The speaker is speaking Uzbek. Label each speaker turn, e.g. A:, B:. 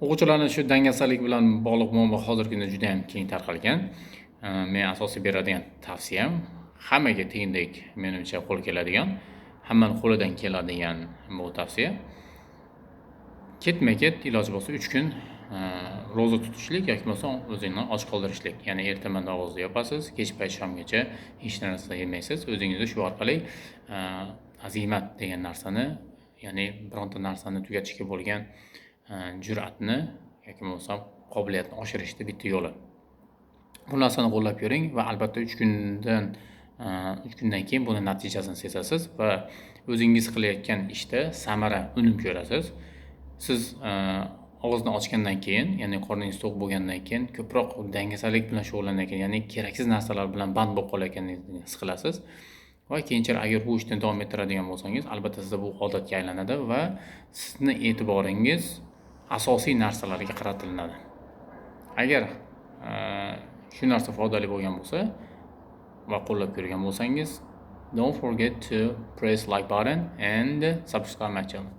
A: O'quvchilarni shu dangasalik bilan bog'liq muammo hozirgi kunda juda ham keng tarqalgan. Men asosiy beradigan tavsiyam hammaga tengdek menimcha qo'l keladigan, hammani qo'lidan keladigan bu tavsiya. Ketma-ket iloji bo'lsa 3 kun ro'za tutishlik yoki bo'lmasa o'zingni och qoldirishlik. Ya'ni ertaman og'izda yopasiz, kech payt shomgacha hech narsa yemaysiz. O'zingizni shu orqali azimat degan narsani, ya'ni bironta narsani tugatishga bo'lgan jur'atni yoki bo'lmasa qobiliyatni oshirishni bitta yo'li. Bu narsani qo'llab ko'ring va albatta 3 kundan keyin buni natijasini sezasiz va o'zingiz qilayotgan ishda samara, unum ko'rasiz. Siz og'izni ochgandan keyin, ya'ni qorningiz to'q bo'lgandan keyin ko'proq dangasalik bilan shug'ullangan keyin, ya'ni keraksiz narsalar bilan band bo'lib qolayotganingizni his qilasiz. Va keyinchalik agar bu ishni davom ettiradigan bo'lsangiz, albatta sizda bu odatga aylanadi va sizni e'tiboringiz asosiy narsalarga qaratiladi. Agar shu narsa foydali bo'lgan bo'lsa va qo'llab ko'rgan bo'lsangiz, don't forget to press like button and subscribe my channel.